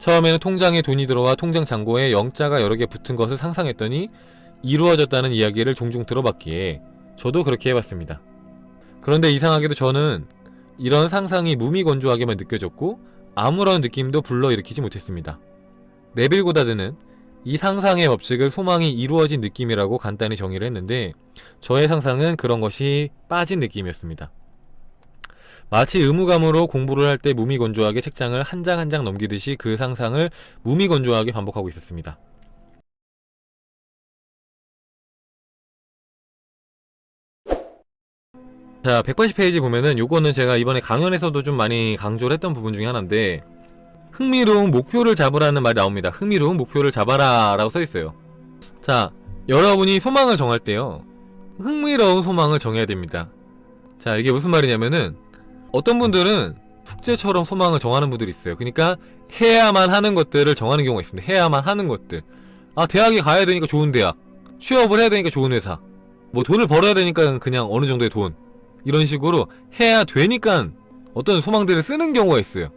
처음에는 통장에 돈이 들어와 통장 잔고에 영자가 여러 개 붙은 것을 상상했더니 이루어졌다는 이야기를 종종 들어봤기에 저도 그렇게 해봤습니다. 그런데 이상하게도 저는 이런 상상이 무미건조하게만 느껴졌고 아무런 느낌도 불러일으키지 못했습니다. 네빌 고다드는 이 상상의 법칙을 소망이 이루어진 느낌이라고 간단히 정의를 했는데 저의 상상은 그런 것이 빠진 느낌이었습니다. 마치 의무감으로 공부를 할 때 무미건조하게 책장을 한 장 한 장 넘기듯이 그 상상을 무미건조하게 반복하고 있었습니다. 자, 180페이지 보면은 요거는 제가 이번에 강연에서도 좀 많이 강조를 했던 부분 중에 하나인데 흥미로운 목표를 잡으라는 말이 나옵니다. 흥미로운 목표를 잡아라 라고 써있어요. 자, 여러분이 소망을 정할 때요, 흥미로운 소망을 정해야 됩니다. 자, 이게 무슨 말이냐면은 어떤 분들은 숙제처럼 소망을 정하는 분들이 있어요. 그러니까 해야만 하는 것들을 정하는 경우가 있습니다. 해야만 하는 것들. 아, 대학에 가야 되니까 좋은 대학, 취업을 해야 되니까 좋은 회사, 뭐 돈을 벌어야 되니까 그냥 어느 정도의 돈, 이런 식으로 해야 되니까 어떤 소망들을 쓰는 경우가 있어요.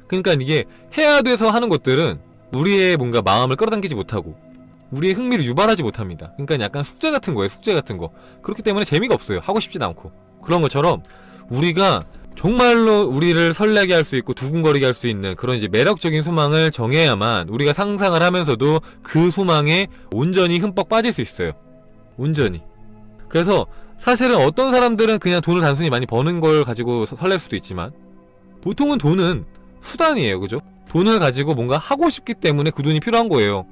그러니까 이게 해야 돼서 하는 것들은 우리의 뭔가 마음을 끌어당기지 못하고 우리의 흥미를 유발하지 못합니다. 그러니까 약간 숙제 같은 거예요. 숙제 같은 거. 그렇기 때문에 재미가 없어요. 하고 싶지도 않고. 그런 것처럼 우리가 정말로 우리를 설레게 할 수 있고 두근거리게 할 수 있는 그런 이제 매력적인 소망을 정해야만 우리가 상상을 하면서도 그 소망에 온전히 흠뻑 빠질 수 있어요. 온전히. 그래서 사실은 어떤 사람들은 그냥 돈을 단순히 많이 버는 걸 가지고 설렐 수도 있지만 보통은 돈은 수단이에요. 그죠? 돈을 가지고 뭔가 하고 싶기 때문에 그 돈이 필요한 거예요.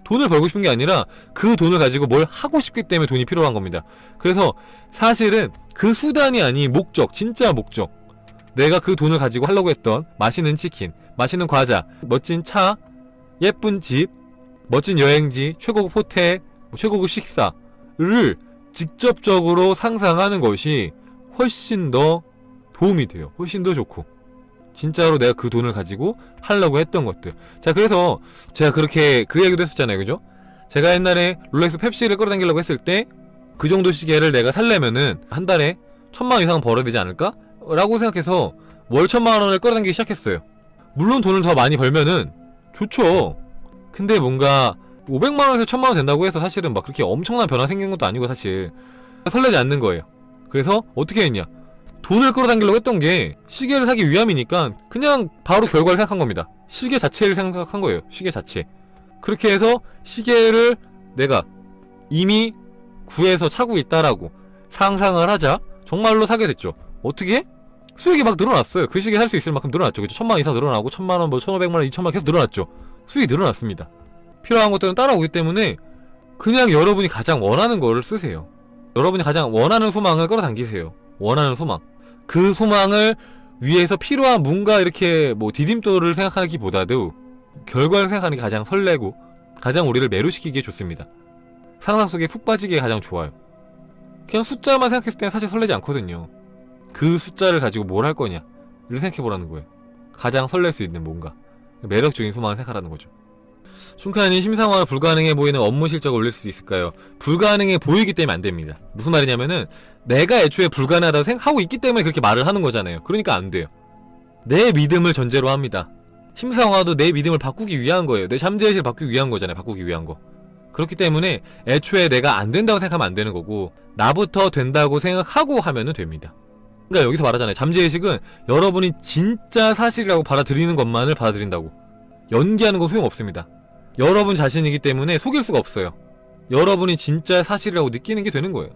돈을 벌고 싶은 게 아니라 그 돈을 가지고 뭘 하고 싶기 때문에 돈이 필요한 겁니다. 그래서 사실은 그 수단이 아닌 목적, 진짜 목적, 내가 그 돈을 가지고 하려고 했던 맛있는 치킨, 맛있는 과자, 멋진 차, 예쁜 집, 멋진 여행지, 최고급 호텔, 최고급 식사를 직접적으로 상상하는 것이 훨씬 더 도움이 돼요. 훨씬 더 좋고 진짜로 내가 그 돈을 가지고 하려고 했던 것들. 자, 그래서 제가 그렇게 그 얘기도 했었잖아요. 그죠? 제가 옛날에 롤렉스 펩시를 끌어당기려고 했을 때 그 정도 시계를 내가 살려면은 한 달에 1000만 이상 벌어야 되지 않을까? 라고 생각해서 월 1000만 원을 끌어당기기 시작했어요. 물론 돈을 더 많이 벌면은 좋죠. 근데 뭔가 500만 원에서 1000만 원 된다고 해서 사실은 막 그렇게 엄청난 변화 생긴 것도 아니고 사실 설레지 않는 거예요. 그래서 어떻게 했냐? 돈을 끌어당기려고 했던 게 시계를 사기 위함이니까 그냥 바로 결과를 생각한 겁니다. 시계 자체를 생각한 거예요. 시계 자체. 그렇게 해서 시계를 내가 이미 구해서 차고 있다라고 상상을 하자 정말로 사게 됐죠. 어떻게? 수익이 막 늘어났어요. 그 시계 살 수 있을 만큼 늘어났죠. 그죠? 1000만 이상 늘어나고 1000만원, 뭐 1500만원, 2000만원 계속 늘어났죠. 수익이 늘어났습니다. 필요한 것들은 따라오기 때문에 그냥 여러분이 가장 원하는 거를 쓰세요. 여러분이 가장 원하는 소망을 끌어당기세요. 원하는 소망. 그 소망을 위해서 필요한 뭔가 이렇게 뭐 디딤돌을 생각하기보다도 결과를 생각하는 게 가장 설레고 가장 우리를 매료시키기에 좋습니다. 상상 속에 푹 빠지기에 가장 좋아요. 그냥 숫자만 생각했을 때는 사실 설레지 않거든요. 그 숫자를 가지고 뭘 할 거냐 를 생각해보라는 거예요. 가장 설렐 수 있는 뭔가 매력적인 소망을 생각하라는 거죠. 슌카님, 심상화 불가능해 보이는 업무 실적을 올릴 수 있을까요? 불가능해 보이기 때문에 안 됩니다. 무슨 말이냐면은 내가 애초에 불가능하다고 생각하고 있기 때문에 그렇게 말을 하는 거잖아요. 그러니까 안 돼요. 내 믿음을 전제로 합니다. 심상화도 내 믿음을 바꾸기 위한 거예요. 내 잠재의식을 바꾸기 위한 거잖아요. 바꾸기 위한 거. 그렇기 때문에 애초에 내가 안 된다고 생각하면 안 되는 거고 나부터 된다고 생각하고 하면은 됩니다. 그러니까 여기서 말하잖아요. 잠재의식은 여러분이 진짜 사실이라고 받아들이는 것만을 받아들인다고. 연기하는 건 소용없습니다. 여러분 자신이기 때문에 속일 수가 없어요. 여러분이 진짜 사실이라고 느끼는 게 되는 거예요.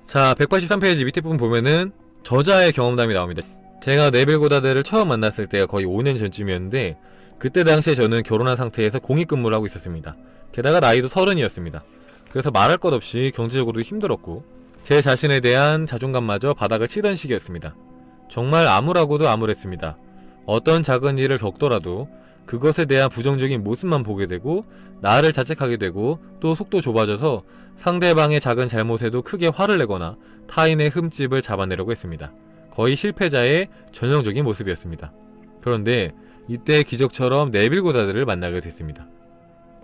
자, 183페이지 밑에 부분 보면은 저자의 경험담이 나옵니다. 제가 네빌 고다드를 처음 만났을 때가 거의 5년 전쯤이었는데 그때 당시에 저는 결혼한 상태에서 공익근무를 하고 있었습니다. 게다가 나이도 30이었습니다. 그래서 말할 것 없이 경제적으로도 힘들었고 제 자신에 대한 자존감마저 바닥을 치던 시기였습니다. 정말 암울하고도 암울했습니다. 어떤 작은 일을 겪더라도 그것에 대한 부정적인 모습만 보게 되고 나를 자책하게 되고 또 속도 좁아져서 상대방의 작은 잘못에도 크게 화를 내거나 타인의 흠집을 잡아내려고 했습니다. 거의 실패자의 전형적인 모습이었습니다. 그런데 이때 기적처럼 네빌 고다드를 만나게 됐습니다.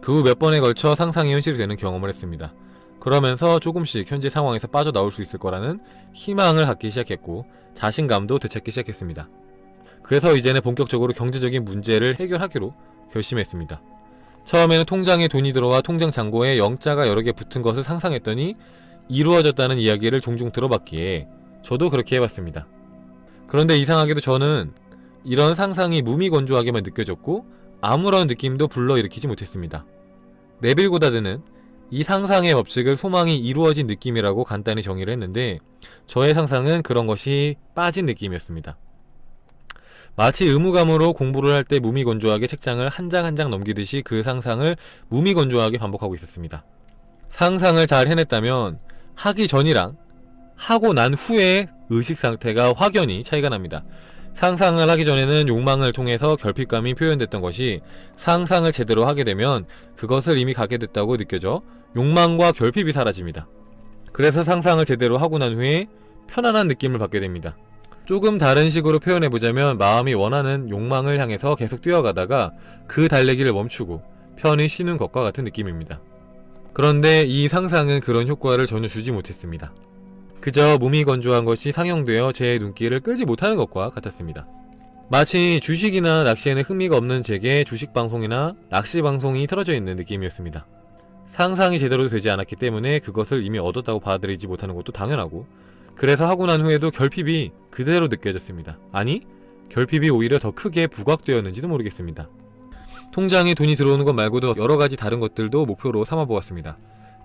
그 후 몇 번에 걸쳐 상상이 현실이 되는 경험을 했습니다. 그러면서 조금씩 현재 상황에서 빠져나올 수 있을 거라는 희망을 갖기 시작했고 자신감도 되찾기 시작했습니다. 그래서 이제는 본격적으로 경제적인 문제를 해결하기로 결심했습니다. 처음에는 통장에 돈이 들어와 통장 잔고에 영자가 여러 개 붙은 것을 상상했더니 이루어졌다는 이야기를 종종 들어봤기에 저도 그렇게 해봤습니다. 그런데 이상하게도 저는 이런 상상이 무미건조하게만 느껴졌고 아무런 느낌도 불러일으키지 못했습니다. 네빌 고다드는 이 상상의 법칙을 소망이 이루어진 느낌이라고 간단히 정의를 했는데 저의 상상은 그런 것이 빠진 느낌이었습니다. 마치 의무감으로 공부를 할 때 무미건조하게 책장을 한 장 한 장 넘기듯이 그 상상을 무미건조하게 반복하고 있었습니다. 상상을 잘 해냈다면 하기 전이랑 하고 난 후의 의식 상태가 확연히 차이가 납니다. 상상을 하기 전에는 욕망을 통해서 결핍감이 표현됐던 것이 상상을 제대로 하게 되면 그것을 이미 갖게 됐다고 느껴져 욕망과 결핍이 사라집니다. 그래서 상상을 제대로 하고 난 후에 편안한 느낌을 받게 됩니다. 조금 다른 식으로 표현해보자면 마음이 원하는 욕망을 향해서 계속 뛰어가다가 그 달리기를 멈추고 편히 쉬는 것과 같은 느낌입니다. 그런데 이 상상은 그런 효과를 전혀 주지 못했습니다. 그저 무미건조한 것이 상영되어 제 눈길을 끌지 못하는 것과 같았습니다. 마치 주식이나 낚시에는 흥미가 없는 제게 주식방송이나 낚시방송이 틀어져 있는 느낌이었습니다. 상상이 제대로 되지 않았기 때문에 그것을 이미 얻었다고 받아들이지 못하는 것도 당연하고 그래서 하고 난 후에도 결핍이 그대로 느껴졌습니다. 아니, 결핍이 오히려 더 크게 부각되었는지도 모르겠습니다. 통장에 돈이 들어오는 것 말고도 여러가지 다른 것들도 목표로 삼아보았습니다.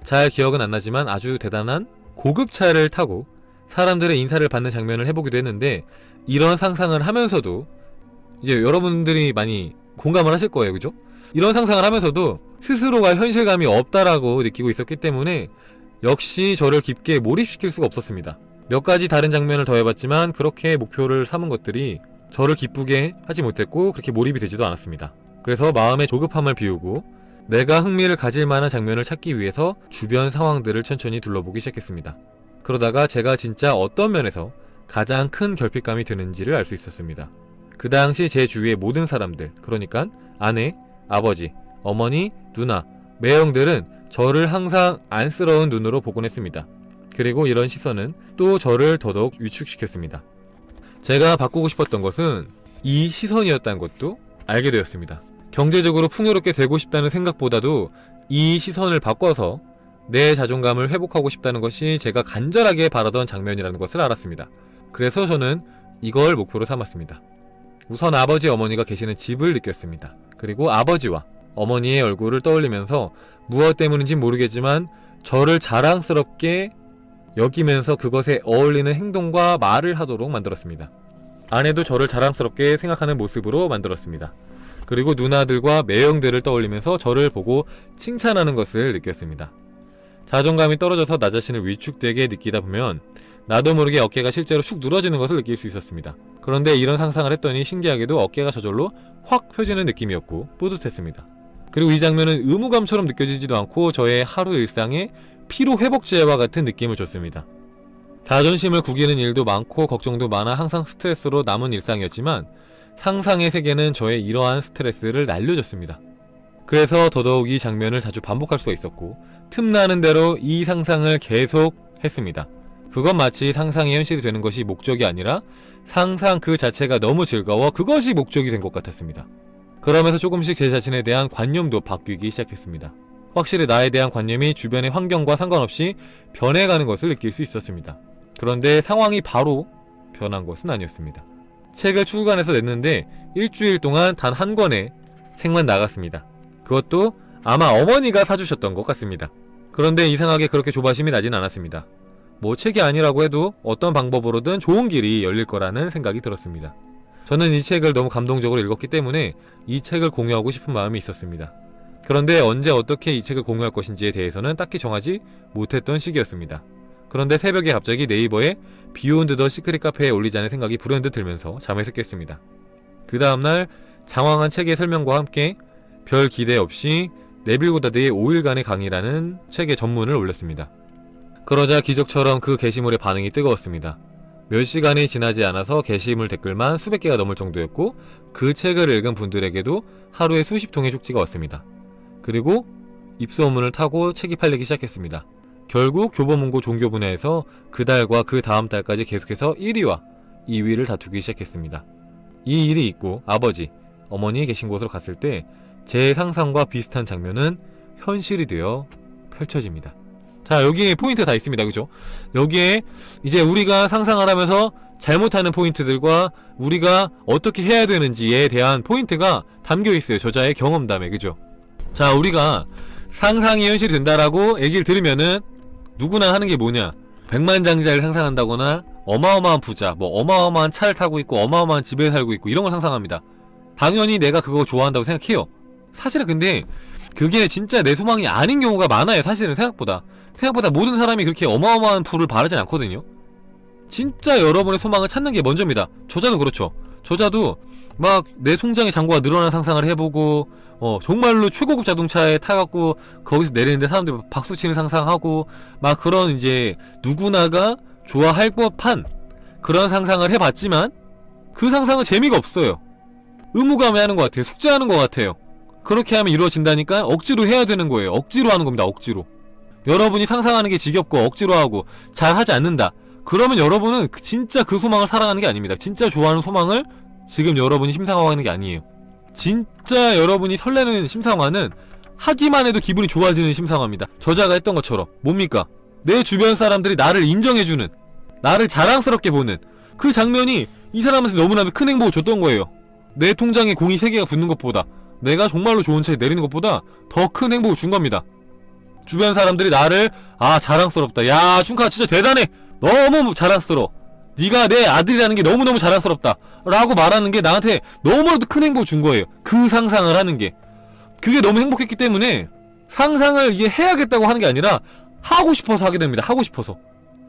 잘 기억은 안 나지만 아주 대단한 고급차를 타고 사람들의 인사를 받는 장면을 해보기도 했는데 이런 상상을 하면서도 이제 여러분들이 많이 공감을 하실 거예요. 그죠? 이런 상상을 하면서도 스스로가 현실감이 없다라고 느끼고 있었기 때문에 역시 저를 깊게 몰입시킬 수가 없었습니다. 몇 가지 다른 장면을 더해봤지만 그렇게 목표를 삼은 것들이 저를 기쁘게 하지 못했고 그렇게 몰입이 되지도 않았습니다. 그래서 마음의 조급함을 비우고 내가 흥미를 가질 만한 장면을 찾기 위해서 주변 상황들을 천천히 둘러보기 시작했습니다. 그러다가 제가 진짜 어떤 면에서 가장 큰 결핍감이 드는지를 알 수 있었습니다. 그 당시 제 주위의 모든 사람들, 그러니까 아내, 아버지, 어머니, 누나, 매형들은 저를 항상 안쓰러운 눈으로 보곤 했습니다. 그리고 이런 시선은 또 저를 더더욱 위축시켰습니다. 제가 바꾸고 싶었던 것은 이 시선이었다는 것도 알게 되었습니다. 경제적으로 풍요롭게 되고 싶다는 생각보다도 이 시선을 바꿔서 내 자존감을 회복하고 싶다는 것이 제가 간절하게 바라던 장면이라는 것을 알았습니다. 그래서 저는 이걸 목표로 삼았습니다. 우선 아버지 어머니가 계시는 집을 느꼈습니다. 그리고 아버지와 어머니의 얼굴을 떠올리면서 무엇 때문인지 모르겠지만 저를 자랑스럽게 여기면서 그것에 어울리는 행동과 말을 하도록 만들었습니다. 아내도 저를 자랑스럽게 생각하는 모습으로 만들었습니다. 그리고 누나들과 매형들을 떠올리면서 저를 보고 칭찬하는 것을 느꼈습니다. 자존감이 떨어져서 나 자신을 위축되게 느끼다 보면 나도 모르게 어깨가 실제로 축 늘어지는 것을 느낄 수 있었습니다. 그런데 이런 상상을 했더니 신기하게도 어깨가 저절로 확 펴지는 느낌이었고 뿌듯했습니다. 그리고 이 장면은 의무감처럼 느껴지지도 않고 저의 하루 일상에 피로회복제와 같은 느낌을 줬습니다. 자존심을 구기는 일도 많고 걱정도 많아 항상 스트레스로 남은 일상이었지만 상상의 세계는 저의 이러한 스트레스를 날려줬습니다. 그래서 더더욱 이 장면을 자주 반복할 수가 있었고 틈나는 대로 이 상상을 계속 했습니다. 그건 마치 상상이 현실이 되는 것이 목적이 아니라 상상 그 자체가 너무 즐거워 그것이 목적이 된 것 같았습니다. 그러면서 조금씩 제 자신에 대한 관념도 바뀌기 시작했습니다. 확실히 나에 대한 관념이 주변의 환경과 상관없이 변해가는 것을 느낄 수 있었습니다. 그런데 상황이 바로 변한 것은 아니었습니다. 책을 출간해서 냈는데 일주일 동안 단 한 권의 책만 나갔습니다. 그것도 아마 어머니가 사주셨던 것 같습니다. 그런데 이상하게 그렇게 조바심이 나진 않았습니다. 뭐 책이 아니라고 해도 어떤 방법으로든 좋은 길이 열릴 거라는 생각이 들었습니다. 저는 이 책을 너무 감동적으로 읽었기 때문에 이 책을 공유하고 싶은 마음이 있었습니다. 그런데 언제 어떻게 이 책을 공유할 것인지에 대해서는 딱히 정하지 못했던 시기였습니다. 그런데 새벽에 갑자기 네이버에 비욘드 더 시크릿 카페에 올리자는 생각이 불현듯 들면서 잠을 샜겠습니다. 그 다음날 장황한 책의 설명과 함께 별 기대 없이 네빌 고다드의 5일간의 강의라는 책의 전문을 올렸습니다. 그러자 기적처럼 그 게시물의 반응이 뜨거웠습니다. 몇 시간이 지나지 않아서 게시물 댓글만 수백 개가 넘을 정도였고 그 책을 읽은 분들에게도 하루에 수십 통의 쪽지가 왔습니다. 그리고 입소문을 타고 책이 팔리기 시작했습니다. 결국 교보문고 종교 분야에서 그 달과 그 다음 달까지 계속해서 1위와 2위를 다투기 시작했습니다. 이 일이 있고 아버지, 어머니 계신 곳으로 갔을 때 제 상상과 비슷한 장면은 현실이 되어 펼쳐집니다. 자, 여기에 포인트 다 있습니다. 그죠? 여기에 이제 우리가 상상을 하면서 잘못하는 포인트들과 우리가 어떻게 해야 되는지에 대한 포인트가 담겨 있어요. 저자의 경험담에. 그죠? 자, 우리가 상상이 현실이 된다라고 얘기를 들으면은 누구나 하는 게 뭐냐? 백만장자를 상상한다거나 어마어마한 부자, 뭐 어마어마한 차를 타고 있고 어마어마한 집에 살고 있고 이런 걸 상상합니다. 당연히 내가 그거 좋아한다고 생각해요. 사실은 근데 그게 진짜 내 소망이 아닌 경우가 많아요. 사실은 생각보다 모든 사람이 그렇게 어마어마한 부를 바라진 않거든요. 진짜 여러분의 소망을 찾는 게 먼저입니다. 저자도 그렇죠. 저자도 막 내 통장의 잔고가 늘어나는 상상을 해보고 정말로 최고급 자동차에 타갖고 거기서 내리는데 사람들이 박수치는 상상하고 막 그런 이제 누구나가 좋아할 법한 그런 상상을 해봤지만 그 상상은 재미가 없어요. 의무감에 하는 것 같아요. 숙제하는 것 같아요. 그렇게 하면 이루어진다니까 억지로 해야 되는 거예요. 억지로 하는 겁니다. 억지로. 여러분이 상상하는 게 지겹고 억지로 하고 잘하지 않는다. 그러면 여러분은 진짜 그 소망을 사랑하는 게 아닙니다. 진짜 좋아하는 소망을 지금 여러분이 심상화하고 있는 게 아니에요. 진짜 여러분이 설레는 심상화는 하기만 해도 기분이 좋아지는 심상화입니다. 저자가 했던 것처럼 뭡니까? 내 주변 사람들이 나를 인정해주는, 나를 자랑스럽게 보는 그 장면이 이 사람한테 너무나도 큰 행복을 줬던 거예요. 내 통장에 공이 3개가 붙는 것보다, 내가 정말로 좋은 차에 내리는 것보다 더 큰 행복을 준 겁니다. 주변 사람들이 나를 자랑스럽다. 야, 춘카 진짜 대단해. 너무 자랑스러워. 네가 내 아들이라는 게 너무너무 자랑스럽다 라고 말하는 게 나한테 너무나도 큰 행복을 준 거예요. 그 상상을 하는 게. 그게 너무 행복했기 때문에 상상을 이게 해야겠다고 하는 게 아니라 하고 싶어서 하게 됩니다. 하고 싶어서.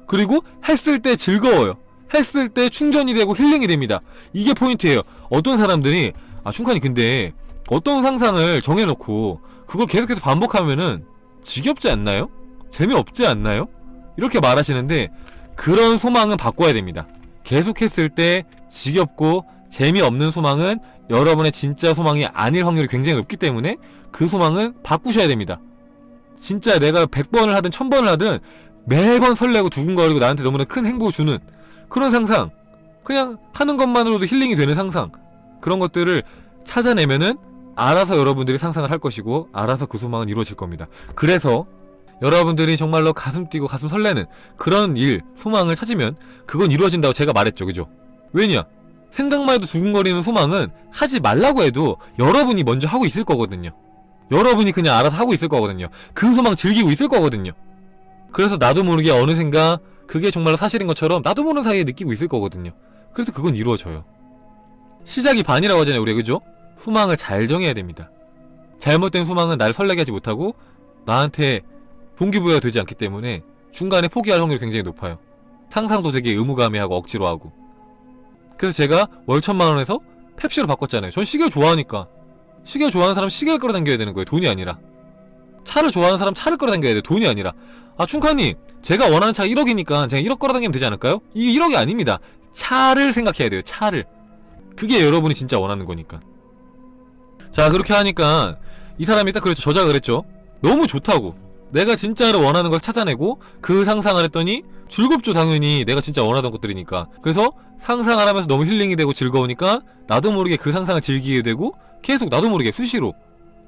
그리고 했을 때 즐거워요. 했을 때 충전이 되고 힐링이 됩니다. 이게 포인트예요. 어떤 사람들이 춘칸이 근데 어떤 상상을 정해놓고 그걸 계속해서 반복하면은 지겹지 않나요? 재미없지 않나요? 이렇게 말하시는데 그런 소망은 바꿔야 됩니다. 계속했을 때 지겹고 재미없는 소망은 여러분의 진짜 소망이 아닐 확률이 굉장히 높기 때문에 그 소망은 바꾸셔야 됩니다. 진짜 내가 100번을 하든 1000번을 하든 매번 설레고 두근거리고 나한테 너무나 큰 행복을 주는 그런 상상, 그냥 하는 것만으로도 힐링이 되는 상상, 그런 것들을 찾아내면은 알아서 여러분들이 상상을 할 것이고 알아서 그 소망은 이루어질 겁니다. 그래서 여러분들이 정말로 가슴 뛰고 가슴 설레는 그런 일, 소망을 찾으면 그건 이루어진다고 제가 말했죠. 그죠? 왜냐? 생각만 해도 두근거리는 소망은 하지 말라고 해도 여러분이 먼저 하고 있을 거거든요. 여러분이 그냥 알아서 하고 있을 거거든요. 그 소망 즐기고 있을 거거든요. 그래서 나도 모르게 어느샌가 그게 정말로 사실인 것처럼 나도 모르는 사이에 느끼고 있을 거거든요. 그래서 그건 이루어져요. 시작이 반이라고 하잖아요, 우리. 그죠? 소망을 잘 정해야 됩니다. 잘못된 소망은 나를 설레게 하지 못하고 나한테 동기부여가 되지 않기 때문에 중간에 포기할 확률이 굉장히 높아요. 상상도 되게 의무감해하고 억지로 하고. 그래서 제가 월 1000만원에서 펩시로 바꿨잖아요. 전 시계를 좋아하니까. 시계 좋아하는 사람 시계를 끌어당겨야 되는 거예요. 돈이 아니라. 차를 좋아하는 사람 차를 끌어당겨야 돼요. 돈이 아니라. 춘카님, 제가 원하는 차가 1억이니까 제가 1억 끌어당기면 되지 않을까요? 이게 1억이 아닙니다. 차를 생각해야 돼요. 차를. 그게 여러분이 진짜 원하는 거니까. 자, 그렇게 하니까 이 사람이 딱 그랬죠. 저자가 그랬죠. 너무 좋다고. 내가 진짜로 원하는 걸 찾아내고 그 상상을 했더니 즐겁죠. 당연히 내가 진짜 원하던 것들이니까. 그래서 상상을 하면서 너무 힐링이 되고 즐거우니까 나도 모르게 그 상상을 즐기게 되고 계속 나도 모르게 수시로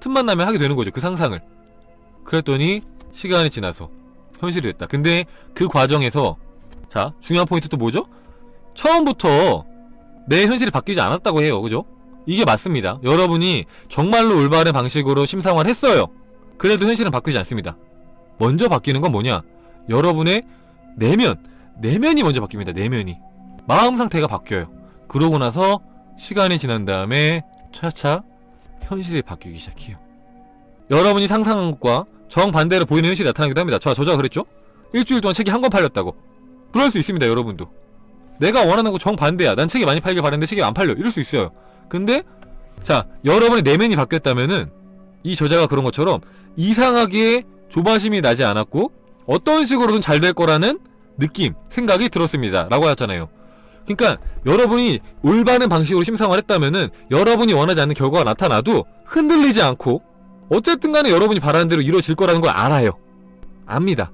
틈만 나면 하게 되는 거죠. 그 상상을. 그랬더니 시간이 지나서 현실이 됐다. 근데 그 과정에서 자, 중요한 포인트 또 뭐죠? 처음부터 내 현실이 바뀌지 않았다고 해요. 그죠? 이게 맞습니다. 여러분이 정말로 올바른 방식으로 심상화를 했어요. 그래도 현실은 바뀌지 않습니다. 먼저 바뀌는 건 뭐냐? 여러분의 내면이 먼저 바뀝니다. 내면이. 마음 상태가 바뀌어요. 그러고 나서 시간이 지난 다음에 차차 현실이 바뀌기 시작해요. 여러분이 상상한 것과 정반대로 보이는 현실이 나타나기도 합니다. 저자가 그랬죠? 일주일 동안 책이 한 권 팔렸다고. 그럴 수 있습니다. 여러분도. 내가 원하는 거 정반대야. 난 책이 많이 팔길 바랬는데 책이 안 팔려. 이럴 수 있어요. 근데 자, 여러분의 내면이 바뀌었다면은 이 저자가 그런 것처럼 이상하게 조바심이 나지 않았고 어떤 식으로든 잘 될 거라는 느낌, 생각이 들었습니다. 라고 하잖아요. 그러니까 여러분이 올바른 방식으로 심상화를 했다면은 여러분이 원하지 않는 결과가 나타나도 흔들리지 않고 어쨌든 간에 여러분이 바라는 대로 이루어질 거라는 걸 알아요. 압니다.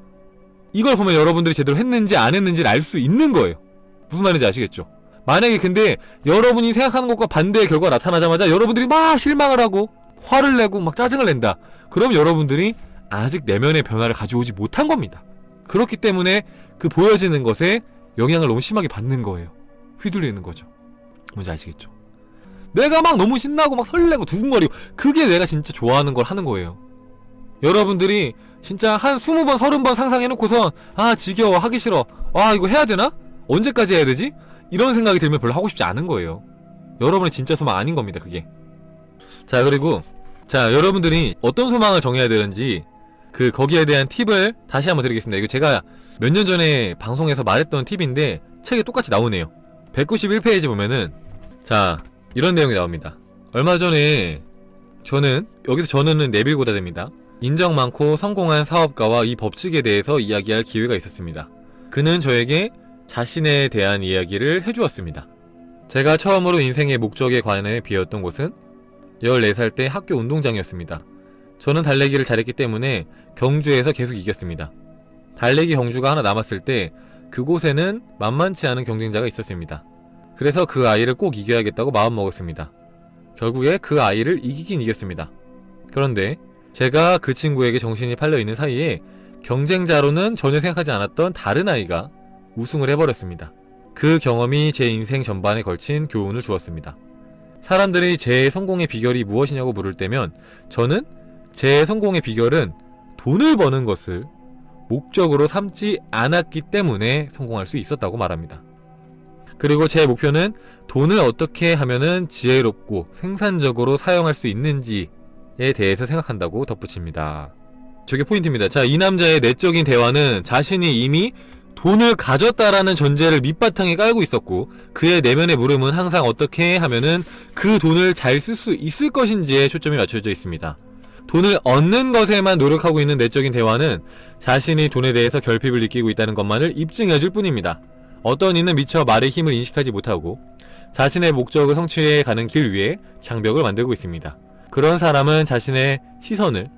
이걸 보면 여러분들이 제대로 했는지 안 했는지를 알 수 있는 거예요. 무슨 말인지 아시겠죠? 만약에 근데 여러분이 생각하는 것과 반대의 결과가 나타나자마자 여러분들이 막 실망을 하고 화를 내고 막 짜증을 낸다. 그럼 여러분들이 아직 내면의 변화를 가져오지 못한 겁니다. 그렇기 때문에 그 보여지는 것에 영향을 너무 심하게 받는 거예요. 휘둘리는 거죠. 뭔지 아시겠죠? 내가 막 너무 신나고 막 설레고 두근거리고 그게 내가 진짜 좋아하는 걸 하는 거예요. 여러분들이 진짜 한 20번 30번 상상해놓고선 아 지겨워 하기 싫어 아 이거 해야 되나? 언제까지 해야 되지? 이런 생각이 들면 별로 하고 싶지 않은 거예요. 여러분의 진짜 소망 아닌 겁니다 그게. 자 그리고 자 여러분들이 어떤 소망을 정해야 되는지 거기에 대한 팁을 다시 한번 드리겠습니다. 이거 제가 몇 년 전에 방송에서 말했던 팁인데 책에 똑같이 나오네요. 191페이지 보면은 자 이런 내용이 나옵니다. 얼마 전에 여기서 저는 네빌 고다드입니다. 인정 많고 성공한 사업가와 이 법칙에 대해서 이야기할 기회가 있었습니다. 그는 저에게 자신에 대한 이야기를 해주었습니다. 제가 처음으로 인생의 목적에 관해 비었던 곳은 14살 때 학교 운동장이었습니다. 저는 달리기를 잘했기 때문에 경주에서 계속 이겼습니다. 달리기 경주가 하나 남았을 때 그곳에는 만만치 않은 경쟁자가 있었습니다. 그래서 그 아이를 꼭 이겨야겠다고 마음먹었습니다. 결국에 그 아이를 이기긴 이겼습니다. 그런데 제가 그 친구에게 정신이 팔려있는 사이에 경쟁자로는 전혀 생각하지 않았던 다른 아이가 우승을 해버렸습니다. 그 경험이 제 인생 전반에 걸친 교훈을 주었습니다. 사람들이 제 성공의 비결이 무엇이냐고 물을 때면 저는 제 성공의 비결은 돈을 버는 것을 목적으로 삼지 않았기 때문에 성공할 수 있었다고 말합니다. 그리고 제 목표는 돈을 어떻게 하면은 지혜롭고 생산적으로 사용할 수 있는지에 대해서 생각한다고 덧붙입니다. 저게 포인트입니다. 자, 이 남자의 내적인 대화는 자신이 이미 돈을 가졌다라는 전제를 밑바탕에 깔고 있었고 그의 내면의 물음은 항상 어떻게 하면은 그 돈을 잘 쓸 수 있을 것인지에 초점이 맞춰져 있습니다. 돈을 얻는 것에만 노력하고 있는 내적인 대화는 자신이 돈에 대해서 결핍을 느끼고 있다는 것만을 입증해줄 뿐입니다. 어떤 이는 미처 말의 힘을 인식하지 못하고 자신의 목적을 성취해 가는 길 위에 장벽을 만들고 있습니다. 그런 사람은 자신의 시선을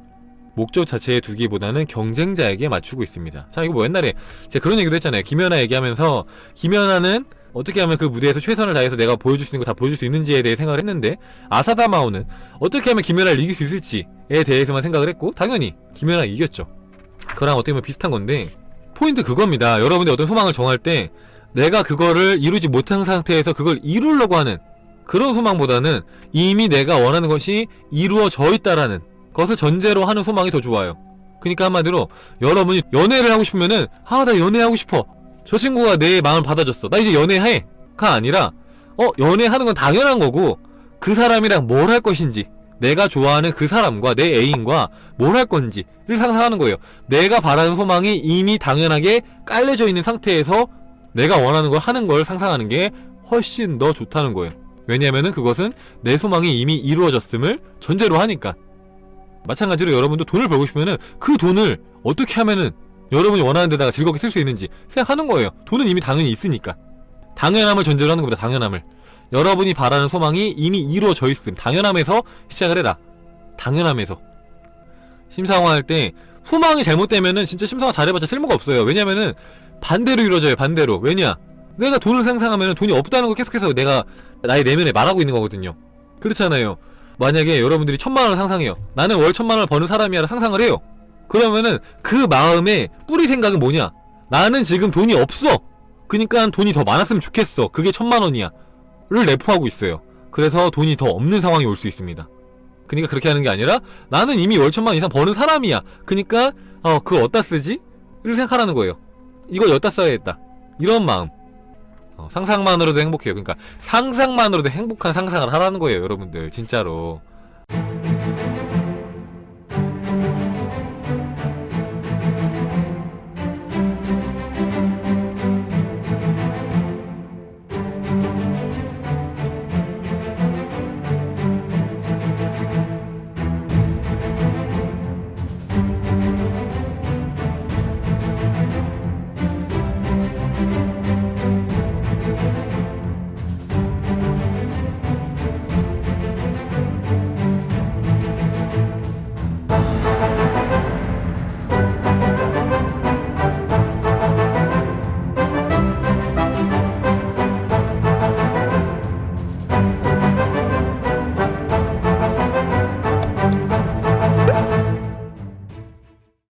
목적 자체에 두기보다는 경쟁자에게 맞추고 있습니다. 자, 이거 뭐 옛날에 제가 그런 얘기도 했잖아요. 김연아 얘기하면서 김연아는 어떻게 하면 그 무대에서 최선을 다해서 내가 보여줄 수 있는 거 다 보여줄 수 있는지에 대해 생각을 했는데 아사다마오는 어떻게 하면 김연아를 이길 수 있을지에 대해서만 생각을 했고 당연히 김연아가 이겼죠. 그랑 어떻게 보면 비슷한 건데 포인트 그겁니다. 여러분들이 어떤 소망을 정할 때 내가 그거를 이루지 못한 상태에서 그걸 이루려고 하는 그런 소망보다는 이미 내가 원하는 것이 이루어져 있다라는 것을 전제로 하는 소망이 더 좋아요. 그러니까 한마디로 여러분이 연애를 하고 싶으면은 나 연애하고 싶어. 저 친구가 내 마음을 받아줬어. 나 이제 연애해가 아니라 연애하는 건 당연한 거고 그 사람이랑 뭘 할 것인지 내가 좋아하는 그 사람과 내 애인과 뭘 할 건지를 상상하는 거예요. 내가 바라는 소망이 이미 당연하게 깔려져 있는 상태에서 내가 원하는 걸 하는 걸 상상하는 게 훨씬 더 좋다는 거예요. 왜냐면은 그것은 내 소망이 이미 이루어졌음을 전제로 하니까. 마찬가지로 여러분도 돈을 벌고 싶으면은 그 돈을 어떻게 하면은 여러분이 원하는 데다가 즐겁게 쓸 수 있는지 생각하는 거예요. 돈은 이미 당연히 있으니까. 당연함을 전제로 하는 겁니다. 당연함을. 여러분이 바라는 소망이 이미 이루어져 있음. 당연함에서 시작을 해라. 당연함에서. 심사화 할 때 소망이 잘못되면은 진짜 심사화 잘해봤자 쓸모가 없어요. 왜냐면은 반대로 이루어져요. 반대로. 왜냐? 내가 돈을 상상하면은 돈이 없다는 걸 계속해서 내가 나의 내면에 말하고 있는 거거든요. 그렇잖아요. 만약에 여러분들이 1000만원을 상상해요. 나는 월 1000만원을 버는 사람이야 상상을 해요. 그러면은 그 마음의 뿌리 생각은 뭐냐? 나는 지금 돈이 없어. 그니까 돈이 더 많았으면 좋겠어. 그게 1000만원이야 를 내포하고 있어요. 그래서 돈이 더 없는 상황이 올 수 있습니다. 그니까 그렇게 하는 게 아니라 나는 이미 월 1000만원 이상 버는 사람이야. 그니까 그거 어디다 쓰지? 를 생각하라는 거예요. 이거 여기다 써야겠다. 이런 마음. 상상만으로도 행복해요. 그러니까 상상만으로도 행복한 상상을 하라는 거예요. 여러분들 진짜로.